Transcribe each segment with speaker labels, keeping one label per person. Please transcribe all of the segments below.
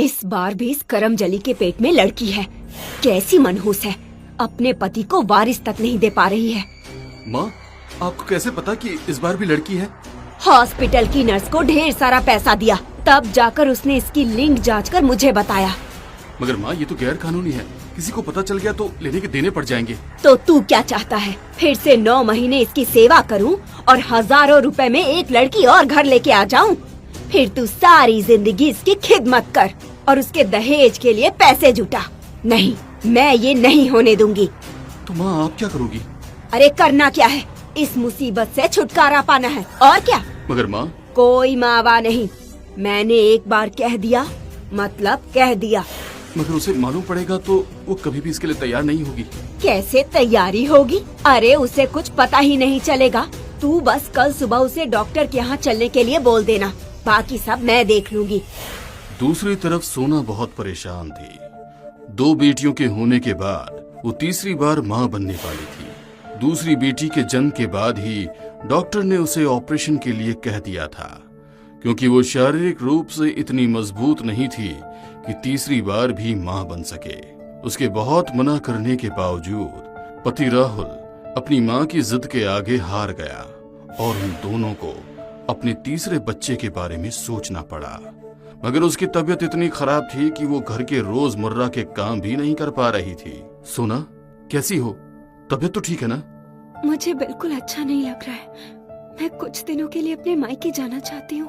Speaker 1: इस बार भी इस करमजली के पेट में लड़की है। कैसी मनहूस है, अपने पति को वारिस तक नहीं दे पा रही है।
Speaker 2: माँ, आपको कैसे पता कि इस बार भी लड़की है?
Speaker 1: हॉस्पिटल की नर्स को ढेर सारा पैसा दिया, तब जाकर उसने इसकी लिंक जांच कर मुझे बताया।
Speaker 2: मगर माँ, ये तो गैर कानूनी है, किसी को पता चल गया तो लेने के देने पड़ जाएंगे।
Speaker 1: तो तू क्या चाहता है, फिर से 9 महीने इसकी सेवा करूं और हजारों रुपए में एक लड़की और घर लेके आ जाऊं? फिर तू सारी जिंदगी इसकी खिदमत कर और उसके दहेज के लिए पैसे जुटा। नहीं, मैं ये नहीं होने दूंगी।
Speaker 2: तो माँ, आप क्या करोगी?
Speaker 1: अरे करना क्या है, इस मुसीबत से छुटकारा पाना है, और क्या।
Speaker 2: मगर माँ,
Speaker 1: कोई मावा नहीं, मैंने एक बार कह दिया मतलब कह दिया।
Speaker 2: मगर उसे मालूम पड़ेगा तो वो कभी भी इसके लिए तैयार नहीं होगी।
Speaker 1: कैसे तैयारी होगी? अरे उसे कुछ पता ही नहीं चलेगा। तू बस कल सुबह उसे डॉक्टर के यहाँ चलने के लिए बोल देना, बाकी सब मैं देख लूंगी।
Speaker 2: दूसरी तरफ सोना बहुत परेशान थी। 2 बेटियों के होने के बाद वो तीसरी बार माँ बनने वाली थी। दूसरी बेटी के जन्म के बाद ही डॉक्टर ने उसे ऑपरेशन के लिए कह दिया था, क्योंकि वो शारीरिक रूप से इतनी मजबूत नहीं थी कि तीसरी बार भी मां बन सके। उसके बहुत मना करने के बावजूद पति राहुल अपनी मां की जिद के आगे हार गया और उन दोनों को अपने तीसरे बच्चे के बारे में सोचना पड़ा। मगर उसकी तबीयत इतनी खराब थी कि वो घर के रोजमर्रा के काम भी नहीं कर पा रही थी। सोना, कैसी हो? तबीयत तो ठीक है ना?
Speaker 1: मुझे बिल्कुल अच्छा नहीं लग रहा है। मैं कुछ दिनों के लिए अपने मायके जाना चाहती हूँ।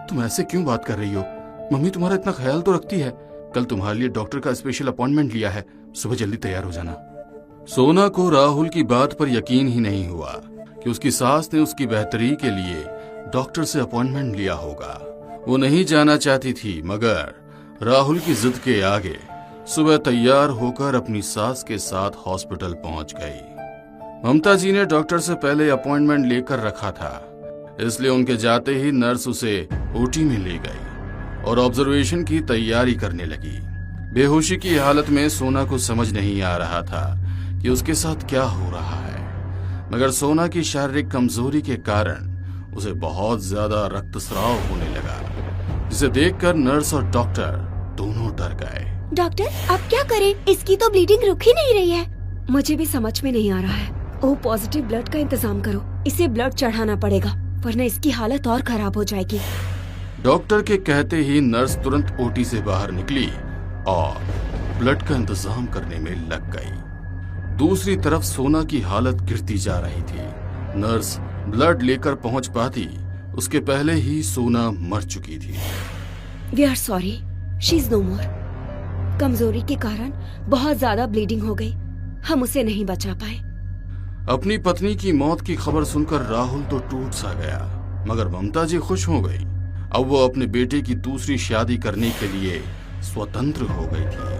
Speaker 2: तुम ऐसे क्यों बात कर रही हो? मम्मी तुम्हारा इतना ख्याल तो रखती है। कल तुम्हारे लिए डॉक्टर का स्पेशल अपॉइंटमेंट लिया है, सुबह जल्दी तैयार हो जाना। सोना को राहुल की बात पर यकीन ही नहीं हुआ कि उसकी सास ने उसकी बेहतरी के लिए डॉक्टर से अपॉइंटमेंट लिया होगा। वो नहीं जाना चाहती थी, मगर राहुल की जिद के आगे सुबह तैयार होकर अपनी सास के साथ हॉस्पिटल पहुंच गई। ममता जी ने डॉक्टर से पहले अपॉइंटमेंट लेकर रखा था, इसलिए उनके जाते ही नर्स उसे ओटी में ले गई और ऑब्जर्वेशन की तैयारी करने लगी। बेहोशी की हालत में सोना को समझ नहीं आ रहा था कि उसके साथ क्या हो रहा है, मगर सोना की शारीरिक कमजोरी के कारण उसे बहुत ज्यादा रक्तस्राव होने लगा, जिसे देखकर नर्स और डॉक्टर दोनों डर गए।
Speaker 1: डॉक्टर, अब क्या करें? इसकी तो ब्लीडिंग रुक ही नहीं रही है। मुझे भी समझ में नहीं आ रहा है। ओ पॉजिटिव ब्लड का इंतजाम करो, इसे ब्लड चढ़ाना पड़ेगा, वरना इसकी हालत और खराब हो जाएगी।
Speaker 2: डॉक्टर के कहते ही नर्स तुरंत ओटी से बाहर निकली और ब्लड का इंतजाम करने में लग गई। दूसरी तरफ सोना की हालत गिरती जा रही थी। नर्स ब्लड लेकर पहुंच पाती उसके पहले ही सोना मर चुकी थी।
Speaker 1: We are sorry, she is no more. कमजोरी के कारण बहुत ज्यादा ब्लीडिंग हो गई, हम उसे नहीं बचा पाए।
Speaker 2: अपनी पत्नी की मौत की खबर सुनकर राहुल तो टूट सा गया, मगर ममता जी खुश हो गई। अब वो अपने बेटे की दूसरी शादी करने के लिए स्वतंत्र हो गई थी।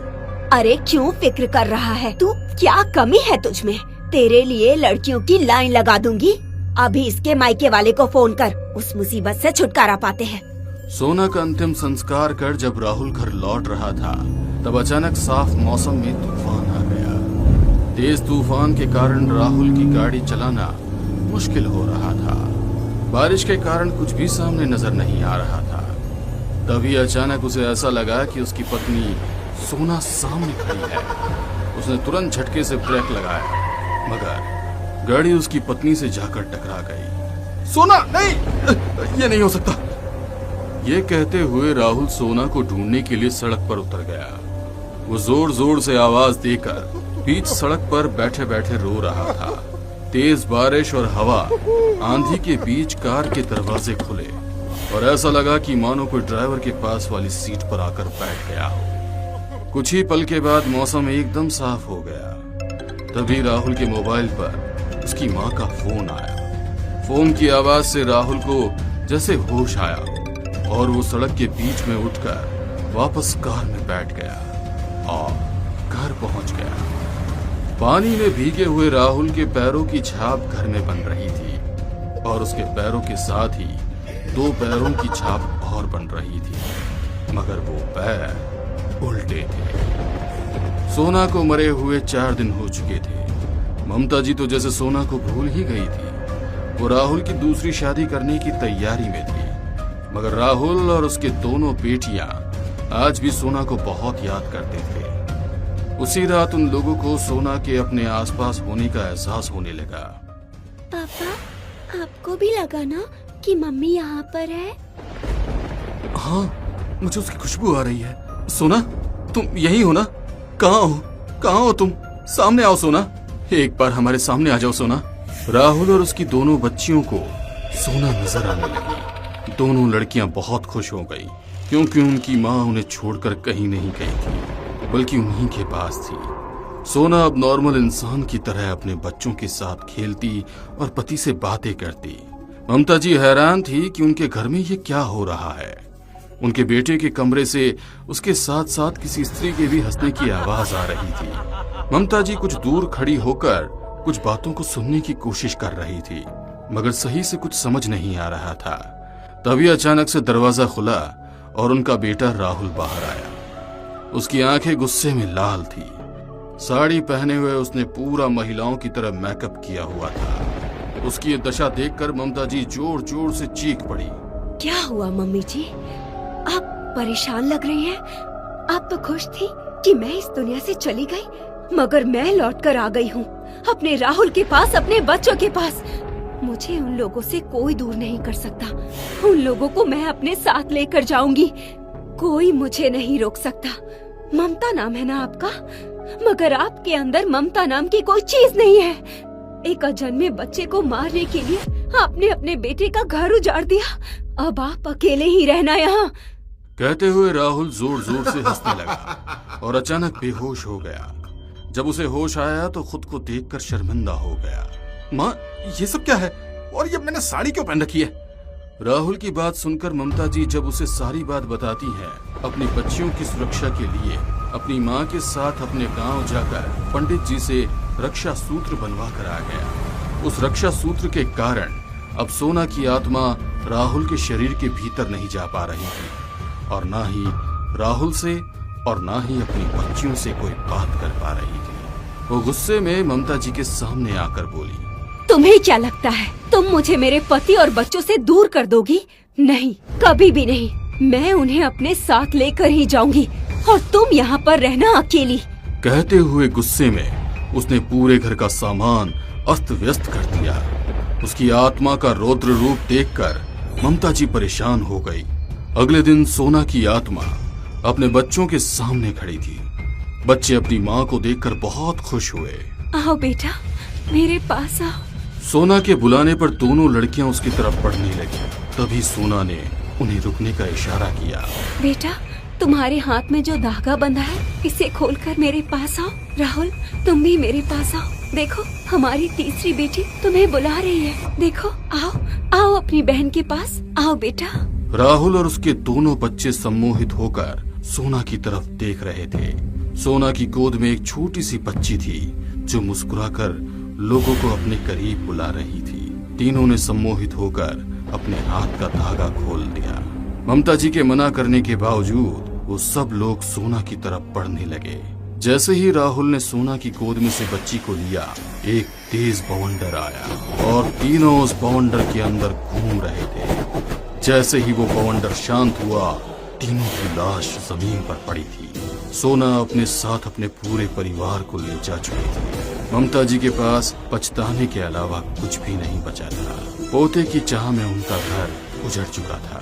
Speaker 1: अरे क्यों फिक्र कर रहा है तू? क्या कमी है तुझमें? तेरे लिए लड़कियों की लाइन लगा दूंगी। अभी इसके मायके वाले को फोन कर, उस मुसीबत से छुटकारा पाते हैं।
Speaker 2: सोना का अंतिम संस्कार कर जब राहुल घर लौट रहा था, तब अचानक साफ मौसम में तूफान आ गया। तेज तूफान के कारण राहुल की गाड़ी चलाना मुश्किल हो रहा था। बारिश के कारण कुछ भी सामने नजर नहीं आ रहा था। तभी अचानक उसे ऐसा लगा कि उसकी पत्नी सोना सामने खड़ी है। उसने तुरंत झटके से ब्रेक लगाया, मगर गाड़ी उसकी पत्नी से जाकर टकरा गई। सोना, नहीं, ये नहीं हो सकता। ये कहते हुए राहुल सोना को ढूंढने के लिए सड़क पर उतर गया। वो जोर जोर से आवाज देकर बीच सड़क पर बैठे बैठे रो रहा था। तेज बारिश और हवा आंधी के बीच कार के दरवाजे खुले और ऐसा लगा कि मानो कोई ड्राइवर के पास वाली सीट पर आकर बैठ गया हो। कुछ ही पल के बाद मौसम एकदम साफ हो गया। तभी राहुल के मोबाइल पर उसकी माँ का फोन आया। फोन की आवाज से राहुल को जैसे होश आया और वो सड़क के बीच में उठकर वापस कार में बैठ गया और घर पहुंच गया। पानी में भीगे हुए राहुल के पैरों की छाप घर में बन रही थी और उसके पैरों के साथ ही 2 पैरों की छाप और बन रही थी, मगर वो पैर उल्टे थे। सोना को मरे हुए 4 दिन हो चुके थे। ममता जी तो जैसे सोना को भूल ही गई थी। वो राहुल की दूसरी शादी करने की तैयारी में थी, मगर राहुल और उसके दोनों बेटियां आज भी सोना को बहुत याद करते थे। उसी रात उन लोगों को सोना के अपने आसपास होने का एहसास होने लगा।
Speaker 1: पापा, आपको भी लगा ना कि मम्मी यहाँ पर है?
Speaker 2: हाँ, मुझे उसकी खुशबू आ रही है। सोना, तुम यही हो ना? कहाँ हो तुम? सामने आओ सोना, एक बार हमारे सामने आ जाओ सोना। राहुल और उसकी दोनों बच्चियों को सोना नजर आने लगी। दोनों लड़कियां बहुत खुश हो गई, क्योंकि उनकी माँ उन्हें छोड़कर कहीं नहीं गई थी, बल्कि उन्हीं के पास थी। सोना अब नॉर्मल इंसान की तरह अपने बच्चों के साथ खेलती और पति से बातें करती। ममता जी हैरान थी कि उनके घर में ये क्या हो रहा है। उनके बेटे के कमरे से उसके साथ साथ किसी स्त्री के भी हंसने की आवाज आ रही थी। ममता जी कुछ दूर खड़ी होकर कुछ बातों को सुनने की कोशिश कर रही थी, मगर सही से कुछ समझ नहीं आ रहा था। तभी अचानक से दरवाजा खुला और उनका बेटा राहुल बाहर आया। उसकी आंखें गुस्से में लाल थी। साड़ी पहने हुए उसने पूरा महिलाओं की तरह मेकअप किया हुआ था। उसकी ये दशा देखकर ममता जी जोर जोर से चीख पड़ी।
Speaker 1: क्या हुआ मम्मी जी? आप परेशान लग रही हैं। आप तो खुश थी कि मैं इस दुनिया से चली गई, मगर मैं लौटकर आ गई हूँ अपने राहुल के पास, अपने बच्चों के पास। मुझे उन लोगों से कोई दूर नहीं कर सकता। उन लोगों को मैं अपने साथ लेकर जाऊंगी। कोई मुझे नहीं रोक सकता। ममता नाम है ना आपका, मगर आपके अंदर ममता नाम की कोई चीज नहीं है। एक अजन्मे बच्चे को मारने के लिए आपने अपने बेटे का घर उजाड़ दिया। अब आप अकेले ही रहना यहाँ।
Speaker 2: कहते हुए राहुल जोर जोर से हंसने लगा और अचानक बेहोश हो गया। जब उसे होश आया तो खुद को देखकर शर्मिंदा हो गया। माँ, ये सब क्या है? और ये मैंने साड़ी क्यों पहन रखी है? राहुल की बात सुनकर ममता जी जब उसे सारी बात बताती हैं, अपनी बच्चियों की सुरक्षा के लिए अपनी माँ के साथ अपने गांव जाकर पंडित जी से रक्षा सूत्र बनवा कर आ गया। उस रक्षा सूत्र के कारण अब सोना की आत्मा राहुल के शरीर के भीतर नहीं जा पा रही थी, और ना ही राहुल से और ना ही अपनी बच्चियों से कोई बात कर पा रही थी। वो गुस्से में ममता जी के सामने आकर बोली,
Speaker 1: तुम्हें क्या लगता है तुम मुझे मेरे पति और बच्चों से दूर कर दोगी? नहीं, कभी भी नहीं। मैं उन्हें अपने साथ लेकर ही जाऊंगी और तुम यहाँ पर रहना अकेली।
Speaker 2: कहते हुए गुस्से में उसने पूरे घर का सामान अस्त व्यस्त कर दिया। उसकी आत्मा का रौद्र रूप देखकर ममता जी परेशान हो गई। अगले दिन सोना की आत्मा अपने बच्चों के सामने खड़ी थी। बच्चे अपनी माँ को देखकर बहुत खुश हुए।
Speaker 1: आओ बेटा, मेरे पास आओ।
Speaker 2: सोना के बुलाने पर दोनों लड़कियां उसकी तरफ बढ़ने लगी। तभी सोना ने उन्हें रुकने का इशारा किया।
Speaker 1: बेटा, तुम्हारे हाथ में जो धागा बंधा है, इसे खोलकर मेरे पास आओ। राहुल, तुम भी मेरे पास आओ। देखो, हमारी तीसरी बेटी तुम्हें बुला रही है। देखो, आओ आओ अपनी बहन के पास आओ बेटा।
Speaker 2: राहुल और उसके दोनों बच्चे सम्मोहित होकर सोना की तरफ देख रहे थे। सोना की गोद में एक छोटी सी बच्ची थी जो मुस्कुराकर लोगों को अपने करीब बुला रही थी। तीनों ने सम्मोहित होकर अपने हाथ का धागा खोल दिया। ममता जी के मना करने के बावजूद वो सब लोग सोना की तरफ बढ़ने लगे। जैसे ही राहुल ने सोना की गोद में से बच्ची को लिया, एक तेज बवंडर आया और तीनों उस बवंडर के अंदर घूम रहे थे। जैसे ही वो बवंडर शांत हुआ, तीनों की लाश जमीन पर पड़ी थी। सोना अपने साथ अपने पूरे परिवार को ले जा चुकी थी। ममता जी के पास पछताने के अलावा कुछ भी नहीं बचा था। पोते की चाह में उनका घर उजड़ चुका था।